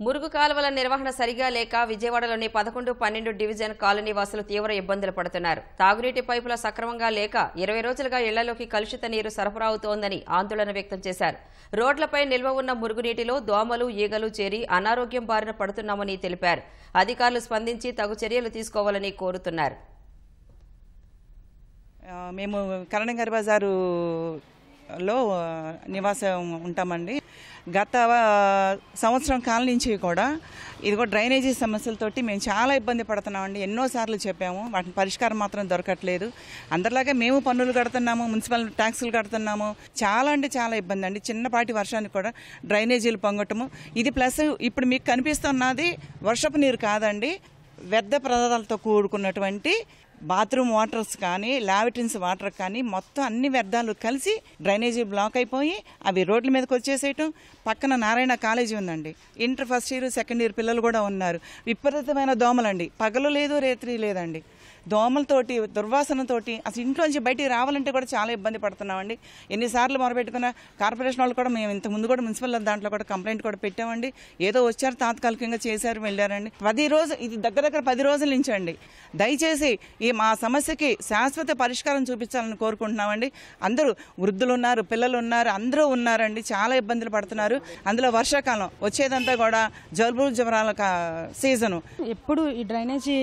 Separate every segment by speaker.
Speaker 1: మురుగు కాలువల నిర్వహణ సరిగా లేక విజయవాడలోని 11, 12 డివిజన్ కాలనీ వాసులు తీవ్ర ఇబ్బందులు పడుతున్నారు. తాగునీటి పైపుల సక్రమంగా లేక 20 రోజులుగా ఇళ్లలోకి కలుషిత నీరు సరఫరా అవుతోందని ఆందోళన వ్యక్తం చేశారు. రోడ్లపై నిల్వ ఉన్న మురుగునీటిలో దోమలు, ఈగలు చేరి అనారోగ్యం బారిన పడుతున్నామని తెలిపారు. అధికారులు స్పందించి తగు చర్యలు తీసుకోవాలని కోరుతున్నారు.
Speaker 2: మేము కరణంగారి బజారులో నివాసం ఉంటామండి. గత సంవత్సరం కాలం నుంచి కూడా ఇదిగో డ్రైనేజీ సమస్యలతోటి మేము చాలా ఇబ్బంది పడుతున్నామండి. ఎన్నోసార్లు చెప్పాము, వాటిని పరిష్కారం మాత్రం దొరకట్లేదు. అందరిలాగే మేము పన్నులు కడుతున్నాము, మున్సిపల్ ట్యాక్సులు కడుతున్నాము. చాలా అంటే చాలా ఇబ్బంది అండి. చిన్నపాటి వర్షానికి కూడా డ్రైనేజీలు పొంగటము. ఇది ప్లస్ ఇప్పుడు మీకు కనిపిస్తున్నది వర్షపు నీరు కాదండి, వ్యర్థ పదార్థాలతో కూడుకున్నటువంటి బాత్రూమ్ వాటర్స్ కానీ, లావిట్రిన్స్ వాటర్ కానీ మొత్తం అన్ని వ్యర్థాలు కలిసి డ్రైనేజీ బ్లాక్ అయిపోయి అవి రోడ్ల మీదకి వచ్చేసేయటం. పక్కన నారాయణ కాలేజీ ఉందండి, inter first year, second year పిల్లలు కూడా ఉన్నారు. విపరీతమైన దోమలండి, పగలు లేదు రేత్రి లేదండి. దోమలతోటి, దుర్వాసనతోటి అసలు ఇంట్లోంచి బయటికి రావాలంటే కూడా చాలా ఇబ్బంది పడుతున్నామండి. ఎన్నిసార్లు మొరపెట్టుకున్న కార్పొరేషన్ వాళ్ళు కూడా మేము ఇంతకుముందు కూడా మున్సిపల్ దాంట్లో కూడా కంప్లైంట్ కూడా పెట్టామండి. ఏదో వచ్చారు, తాత్కాలికంగా చేశారు, వెళ్ళారండి. 10 రోజులు, ఇది దగ్గర 10 రోజుల నుంచి అండి. దయచేసి ఈ మా సమస్యకి శాశ్వత పరిష్కారం చూపించాలని కోరుకుంటున్నామండి. అందరూ వృద్ధులు ఉన్నారు, పిల్లలు ఉన్నారు, అందరూ ఉన్నారండి. చాలా ఇబ్బందులు పడుతున్నారు. అందులో వర్షాకాలం వచ్చేదంతా కూడా జలుబు జ్వరాల సీజను.
Speaker 3: ఎప్పుడు ఈ డ్రైనేజీ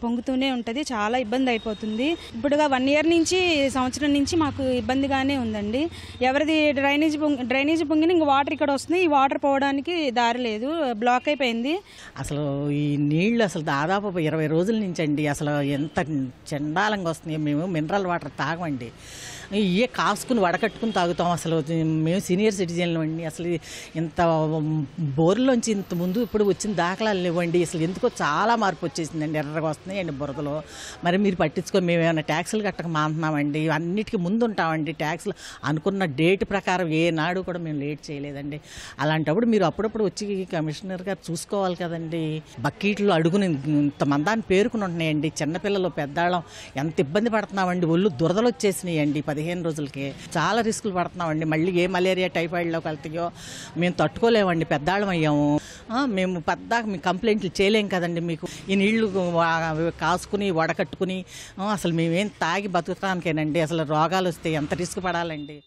Speaker 3: పొంగుతూనే ఉంటుంది, చాలా ఇబ్బంది అయిపోతుంది. ఇప్పుడుగా 1 ఇయర్ నుంచి, సంవత్సరం నుంచి మాకు ఇబ్బందిగానే ఉందండి. ఎవరిది డ్రైనేజీ పొంగిన ఇంక వాటర్ ఇక్కడ వస్తుంది, ఈ వాటర్ పోవడానికి దారి లేదు, బ్లాక్ అయిపోయింది.
Speaker 4: అసలు ఈ నీళ్లు అసలు దాదాపు 20 రోజుల నుంచి అండి అసలు ఎంత చండాలంగా వస్తున్నాయి. మేము మినరల్ వాటర్ తాగమండి, ఇవే కాసుకుని వడకట్టుకుని తాగుతాం. అసలు మేము సీనియర్ సిటిజన్లు అండి. అసలు ఇంత బోర్లోంచి ఇంత ముందు ఇప్పుడు వచ్చిన దాఖలాలు ఇవ్వండి. అసలు ఎందుకో చాలా మార్పు వచ్చేసిందండి, ఎర్రగా వస్తున్నాయండి బురదలో. మరి మీరు పట్టించుకొని మేము ఏమైనా ట్యాక్సులు కట్టక మాంటున్నామండి. అన్నిటికీ ముందు ఉంటామండి. ట్యాక్సులు అనుకున్న డేట్ ప్రకారం ఏనాడు కూడా మేము లేట్ చేయలేదండి. అలాంటప్పుడు మీరు అప్పుడప్పుడు వచ్చి కమిషనర్ గారు చూసుకోవాలి కదండి. బకెట్లు అడుగుని ఇంత మందాన్ని పేరుకుని ఉంటున్నాయండి. చిన్నపిల్లలు, పెద్దాళ్ళం ఎంత ఇబ్బంది పడుతున్నామండి. ఒళ్ళు దురదలు వచ్చేసినాయండి 15 రోజులకి. చాలా రిస్కులు పడుతున్నామండి. మళ్ళీ ఏ మలేరియా, టైఫాయిడ్లోకి వెళ్తాయో మేము తట్టుకోలేమండి, పెద్దాళ్ళం అయ్యాము. మేము పెద్దాక మీ కంప్లైంట్లు చేయలేం కదండి. మీకు ఈ నీళ్లు కాసుకుని వడకట్టుకుని అసలు మేమేం తాగి బతుకుతానికేనండి. అసలు రోగాలు వస్తే ఎంత రిస్క్ పడాలండి.